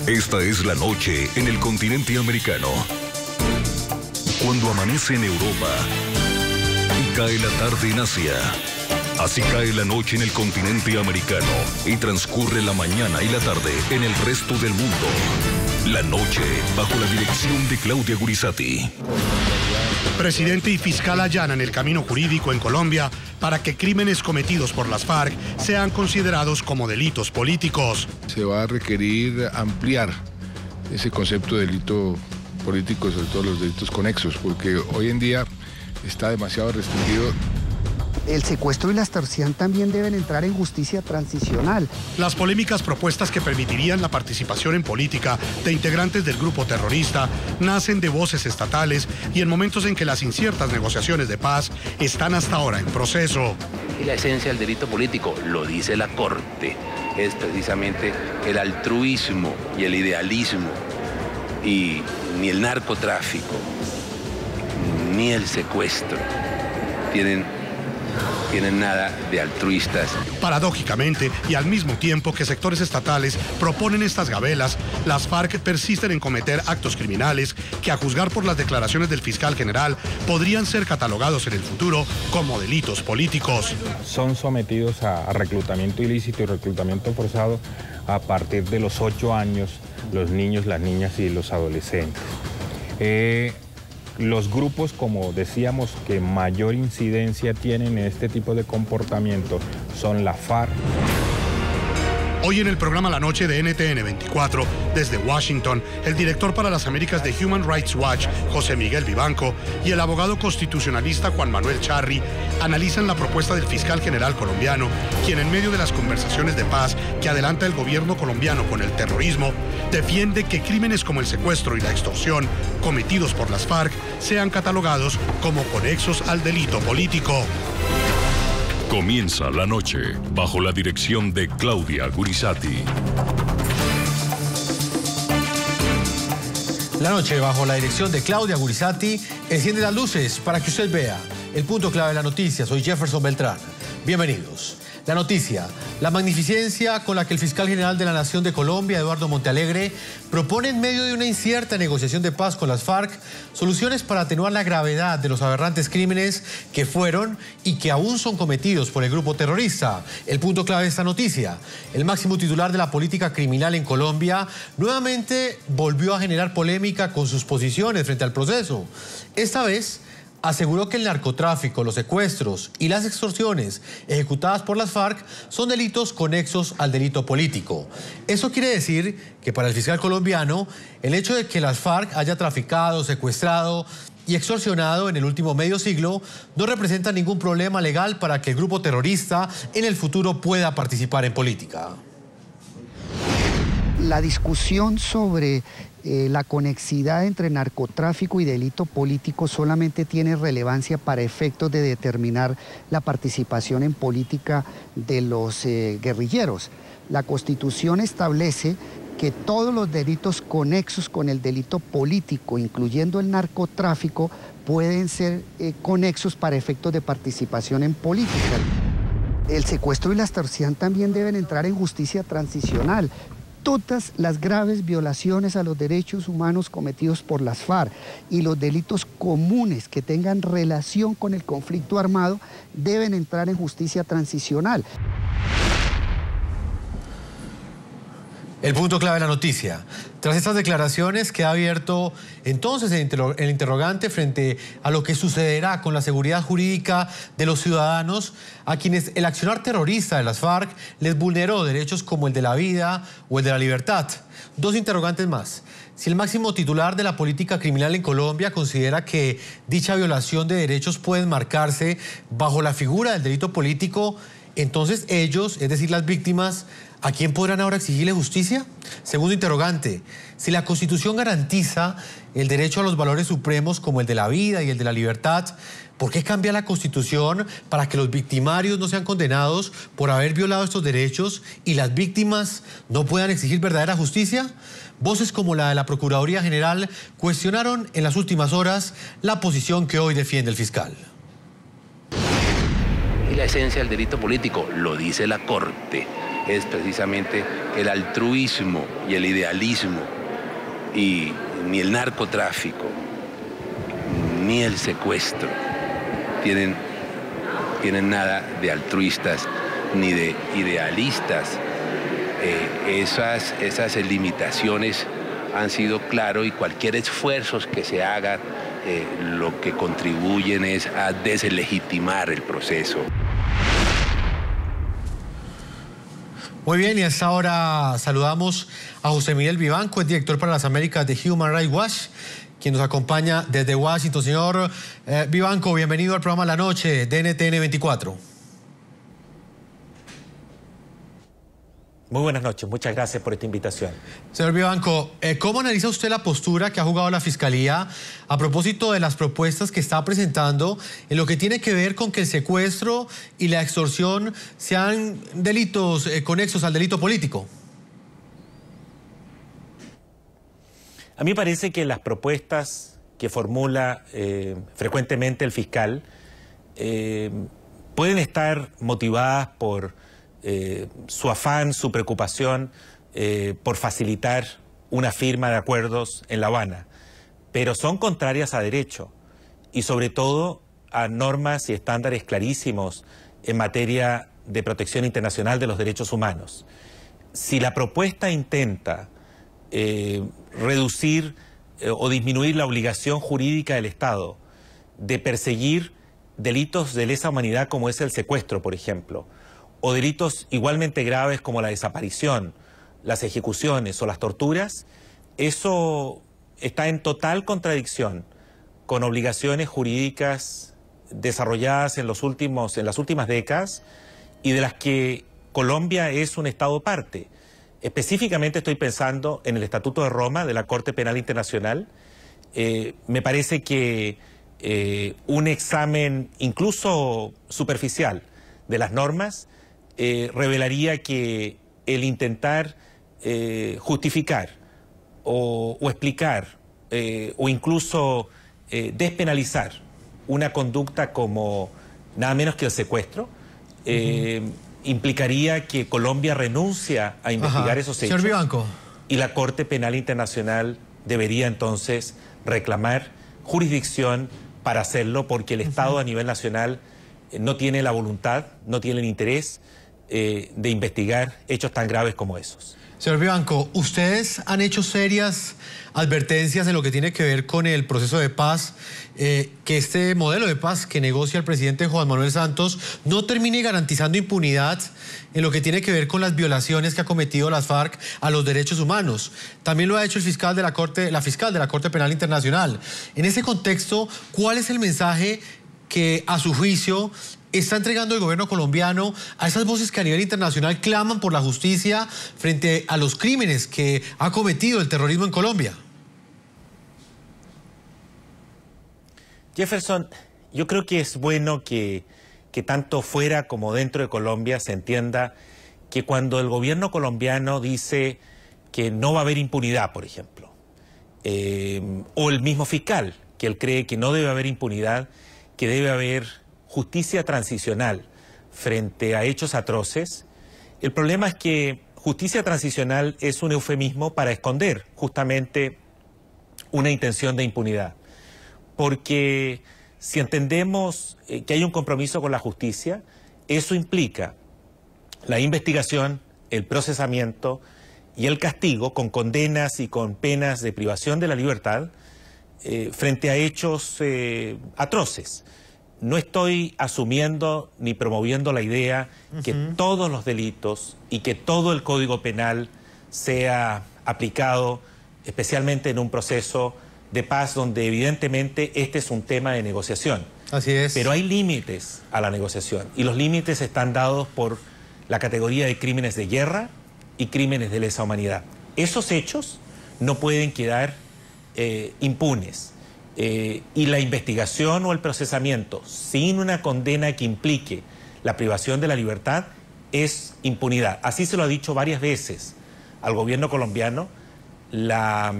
Esta es la noche en el continente americano. Cuando amanece en Europa y cae la tarde en Asia. Así cae la noche en el continente americano y transcurre la mañana y la tarde en el resto del mundo. La noche bajo la dirección de Claudia Gurizati. Presidente y fiscal allanan el camino jurídico en Colombia para que crímenes cometidos por las FARC sean considerados como delitos políticos. Se va a requerir ampliar ese concepto de delito político, sobre todo los delitos conexos, porque hoy en día está demasiado restringido. El secuestro y la extorsión también deben entrar en justicia transicional. Las polémicas propuestas que permitirían la participación en política de integrantes del grupo terrorista nacen de voces estatales y en momentos en que las inciertas negociaciones de paz están hasta ahora en proceso. Y la esencia del delito político, lo dice la Corte, es precisamente el altruismo y el idealismo. Y ni el narcotráfico, ni el secuestro tienen nada de altruistas. Paradójicamente, y al mismo tiempo que sectores estatales proponen estas gabelas, las FARC persisten en cometer actos criminales que, a juzgar por las declaraciones del fiscal general, podrían ser catalogados en el futuro como delitos políticos. Son sometidos a reclutamiento ilícito y reclutamiento forzado a partir de los 8 años, los niños, las niñas y los adolescentes. Los grupos, como decíamos, que mayor incidencia tienen en este tipo de comportamiento son la FARC. Hoy en el programa La Noche de NTN 24, desde Washington, el director para las Américas de Human Rights Watch, José Miguel Vivanco, y el abogado constitucionalista Juan Manuel Charri analizan la propuesta del fiscal general colombiano, quien en medio de las conversaciones de paz que adelanta el gobierno colombiano con el terrorismo, defiende que crímenes como el secuestro y la extorsión cometidos por las FARC sean catalogados como conexos al delito político. Comienza la noche bajo la dirección de Claudia Gurizati. La noche bajo la dirección de Claudia Gurizati enciende las luces para que usted vea el punto clave de la noticia. Soy Jefferson Beltrán. Bienvenidos. La noticia, la magnificencia con la que el fiscal general de la Nación de Colombia, Eduardo Montealegre, propone en medio de una incierta negociación de paz con las FARC soluciones para atenuar la gravedad de los aberrantes crímenes que fueron y que aún son cometidos por el grupo terrorista. El punto clave de esta noticia, el máximo titular de la política criminal en Colombia nuevamente volvió a generar polémica con sus posiciones frente al proceso. Esta vez aseguró que el narcotráfico, los secuestros y las extorsiones ejecutadas por las FARC son delitos conexos al delito político. Eso quiere decir que para el fiscal colombiano, el hecho de que las FARC haya traficado, secuestrado y extorsionado en el último medio siglo no representa ningún problema legal para que el grupo terrorista en el futuro pueda participar en política. La discusión sobre la conexidad entre narcotráfico y delito político solamente tiene relevancia para efectos de determinar la participación en política de los guerrilleros. La Constitución establece que todos los delitos conexos con el delito político, incluyendo el narcotráfico, pueden ser conexos para efectos de participación en política. El secuestro y la extorsión también deben entrar en justicia transicional. Todas las graves violaciones a los derechos humanos cometidos por las FARC y los delitos comunes que tengan relación con el conflicto armado deben entrar en justicia transicional. El punto clave de la noticia. Tras estas declaraciones queda abierto entonces el interrogante frente a lo que sucederá con la seguridad jurídica de los ciudadanos a quienes el accionar terrorista de las FARC les vulneró derechos como el de la vida o el de la libertad. Dos interrogantes más. Si el máximo titular de la política criminal en Colombia considera que dicha violación de derechos puede enmarcarse bajo la figura del delito político, entonces ellos, es decir, las víctimas, ¿a quién podrán ahora exigirle justicia? Segundo interrogante, si la Constitución garantiza el derecho a los valores supremos como el de la vida y el de la libertad, ¿por qué cambia la Constitución para que los victimarios no sean condenados por haber violado estos derechos y las víctimas no puedan exigir verdadera justicia? Voces como la de la Procuraduría General cuestionaron en las últimas horas la posición que hoy defiende el fiscal. Y la esencia del delito político, lo dice la Corte, es precisamente el altruismo y el idealismo, y ni el narcotráfico ni el secuestro tienen nada de altruistas ni de idealistas. Esas limitaciones han sido claro, y cualquier esfuerzo que se haga lo que contribuyen es a deslegitimar el proceso. Muy bien, y hasta ahora saludamos a José Miguel Vivanco, el director para las Américas de Human Rights Watch, quien nos acompaña desde Washington. Señor Vivanco, bienvenido al programa La Noche de NTN 24. Muy buenas noches, muchas gracias por esta invitación. Señor Vivanco, ¿cómo analiza usted la postura que ha jugado la Fiscalía a propósito de las propuestas que está presentando en lo que tiene que ver con que el secuestro y la extorsión sean delitos conexos al delito político? A mí me parece que las propuestas que formula frecuentemente el fiscal pueden estar motivadas por su afán, su preocupación por facilitar una firma de acuerdos en La Habana, pero son contrarias a derecho y sobre todo a normas y estándares clarísimos en materia de protección internacional de los derechos humanos. Si la propuesta intenta reducir o disminuir la obligación jurídica del Estado de perseguir delitos de lesa humanidad como es el secuestro, por ejemplo, o delitos igualmente graves como la desaparición, las ejecuciones o las torturas, eso está en total contradicción con obligaciones jurídicas desarrolladas en las últimas décadas y de las que Colombia es un Estado parte. Específicamente estoy pensando en el Estatuto de Roma de la Corte Penal Internacional. Me parece que un examen incluso superficial de las normas revelaría que el intentar justificar o explicar o incluso despenalizar una conducta como nada menos que el secuestro implicaría que Colombia renuncia a investigar esos hechos. Señor Vivanco. Y la Corte Penal Internacional debería entonces reclamar jurisdicción para hacerlo, porque el Estado a nivel nacional no tiene la voluntad, no tiene el interés de investigar hechos tan graves como esos. Señor Vivanco, ustedes han hecho serias advertencias en lo que tiene que ver con el proceso de paz, que este modelo de paz que negocia el presidente Juan Manuel Santos no termine garantizando impunidad en lo que tiene que ver con las violaciones que ha cometido las FARC a los derechos humanos. También lo ha hecho la fiscal de la Corte Penal Internacional. En ese contexto, ¿cuál es el mensaje que a su juicio está entregando el gobierno colombiano a esas voces que a nivel internacional claman por la justicia frente a los crímenes que ha cometido el terrorismo en Colombia? Jefferson, yo creo que es bueno que tanto fuera como dentro de Colombia se entienda que cuando el gobierno colombiano dice que no va a haber impunidad, por ejemplo, o el mismo fiscal, que él cree que no debe haber impunidad, que debe haber justicia transicional frente a hechos atroces, el problema es que justicia transicional es un eufemismo para esconder justamente una intención de impunidad. Porque si entendemos que hay un compromiso con la justicia, eso implica la investigación, el procesamiento y el castigo con condenas y con penas de privación de la libertad frente a hechos atroces. No estoy asumiendo ni promoviendo la idea que todos los delitos y que todo el Código Penal sea aplicado, especialmente en un proceso de paz donde evidentemente este es un tema de negociación. Así es. Pero hay límites a la negociación y los límites están dados por la categoría de crímenes de guerra y crímenes de lesa humanidad. Esos hechos no pueden quedar impunes. Y la investigación o el procesamiento sin una condena que implique la privación de la libertad es impunidad. Así se lo ha dicho varias veces al gobierno colombiano la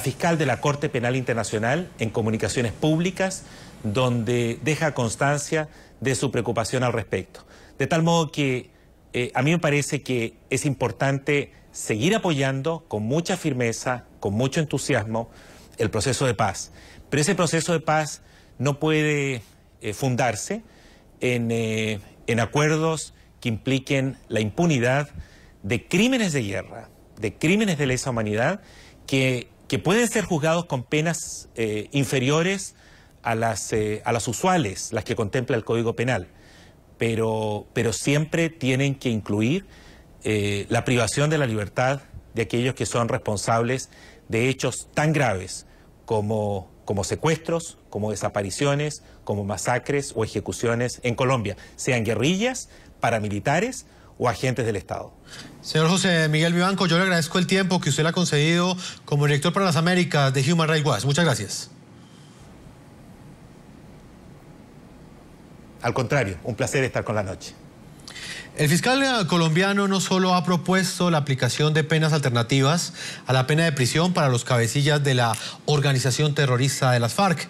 fiscal de la Corte Penal Internacional en comunicaciones públicas, donde deja constancia de su preocupación al respecto. De tal modo que a mí me parece que es importante seguir apoyando con mucha firmeza, con mucho entusiasmo, el proceso de paz. Pero ese proceso de paz no puede fundarse en acuerdos que impliquen la impunidad de crímenes de guerra, de crímenes de lesa humanidad, que pueden ser juzgados con penas inferiores a las usuales, las que contempla el Código Penal. Pero siempre tienen que incluir la privación de la libertad de aquellos que son responsables de hechos tan graves como secuestros, como desapariciones, como masacres o ejecuciones en Colombia, sean guerrillas, paramilitares o agentes del Estado. Señor José Miguel Vivanco, yo le agradezco el tiempo que usted le ha concedido como director para las Américas de Human Rights Watch. Muchas gracias. Al contrario, un placer estar con La Noche. El fiscal colombiano no solo ha propuesto la aplicación de penas alternativas a la pena de prisión para los cabecillas de la organización terrorista de las FARC.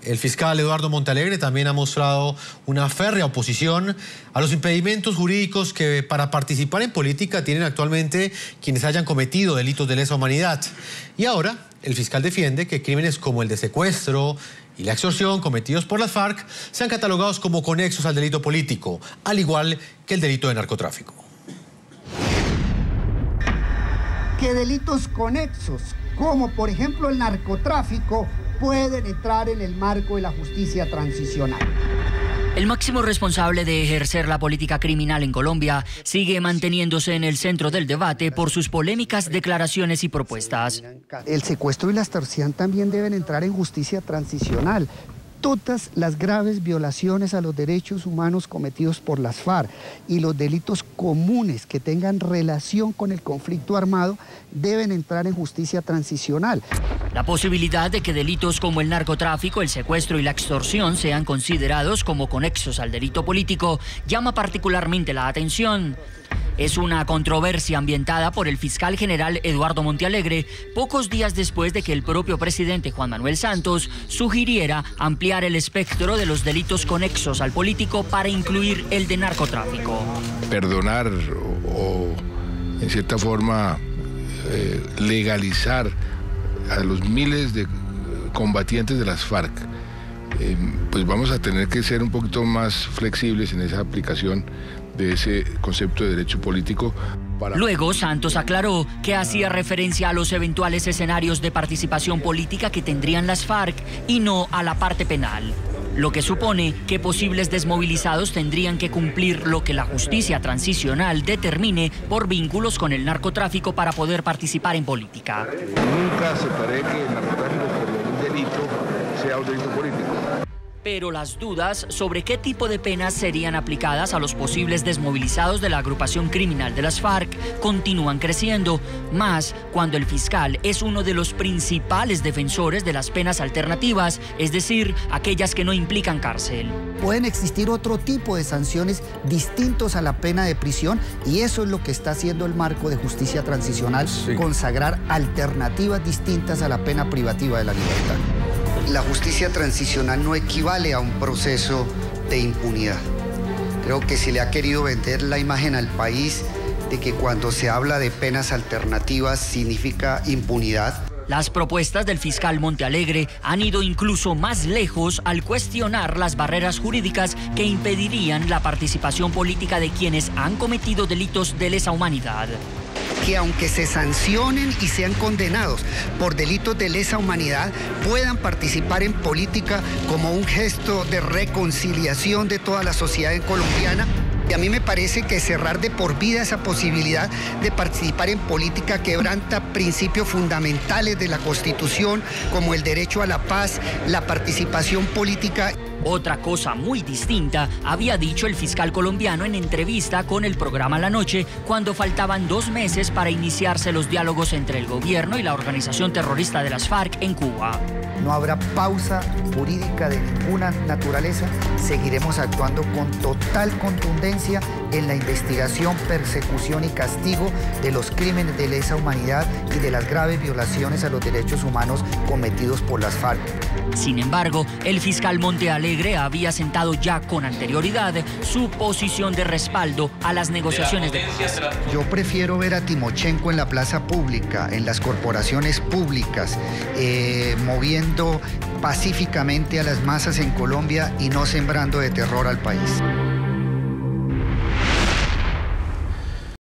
El fiscal Eduardo Montealegre también ha mostrado una férrea oposición a los impedimentos jurídicos que para participar en política tienen actualmente quienes hayan cometido delitos de lesa humanidad. Y ahora el fiscal defiende que crímenes como el de secuestro y la extorsión cometidos por las FARC sean catalogados como conexos al delito político, al igual que el delito de narcotráfico. Que delitos conexos, como por ejemplo el narcotráfico, pueden entrar en el marco de la justicia transicional. El máximo responsable de ejercer la política criminal en Colombia sigue manteniéndose en el centro del debate por sus polémicas declaraciones y propuestas. El secuestro y la extorsión también deben entrar en justicia transicional. Todas las graves violaciones a los derechos humanos cometidos por las FARC y los delitos comunes que tengan relación con el conflicto armado deben entrar en justicia transicional. La posibilidad de que delitos como el narcotráfico, el secuestro y la extorsión sean considerados como conexos al delito político llama particularmente la atención. Es una controversia ambientada por el fiscal general Eduardo Montealegre, pocos días después de que el propio presidente Juan Manuel Santos sugiriera ampliar el espectro de los delitos conexos al político para incluir el de narcotráfico. Perdonar o en cierta forma legalizar a los miles de combatientes de las FARC, pues vamos a tener que ser un poquito más flexibles en esa aplicación de ese concepto de derecho político. Luego, Santos aclaró que hacía referencia a los eventuales escenarios de participación política que tendrían las FARC y no a la parte penal, lo que supone que posibles desmovilizados tendrían que cumplir lo que la justicia transicional determine por vínculos con el narcotráfico para poder participar en política. Nunca aceptaré que el narcotráfico como un delito sea un delito político. Pero las dudas sobre qué tipo de penas serían aplicadas a los posibles desmovilizados de la agrupación criminal de las FARC continúan creciendo, más cuando el fiscal es uno de los principales defensores de las penas alternativas, es decir, aquellas que no implican cárcel. Pueden existir otro tipo de sanciones distintos a la pena de prisión y eso es lo que está haciendo el marco de justicia transicional, consagrar alternativas distintas a la pena privativa de la libertad. La justicia transicional no equivale a un proceso de impunidad. Creo que se le ha querido vender la imagen al país de que cuando se habla de penas alternativas significa impunidad. Las propuestas del fiscal Montealegre han ido incluso más lejos al cuestionar las barreras jurídicas que impedirían la participación política de quienes han cometido delitos de lesa humanidad. Que aunque se sancionen y sean condenados por delitos de lesa humanidad, puedan participar en política como un gesto de reconciliación de toda la sociedad colombiana. Y a mí me parece que cerrar de por vida esa posibilidad de participar en política quebranta principios fundamentales de la Constitución, como el derecho a la paz, la participación política. Otra cosa muy distinta había dicho el fiscal colombiano en entrevista con el programa La Noche cuando faltaban 2 meses para iniciarse los diálogos entre el gobierno y la organización terrorista de las FARC en Cuba. no habrá pausa jurídica de ninguna naturaleza. Seguiremos actuando con total contundencia en la investigación, persecución y castigo de los crímenes de lesa humanidad y de las graves violaciones a los derechos humanos cometidos por las FARC. Sin embargo, el fiscal Montealegre había sentado ya con anterioridad su posición de respaldo a las negociaciones de paz. Yo prefiero ver a Timochenko en la plaza pública, en las corporaciones públicas, moviendo pacíficamente a las masas en Colombia y no sembrando de terror al país.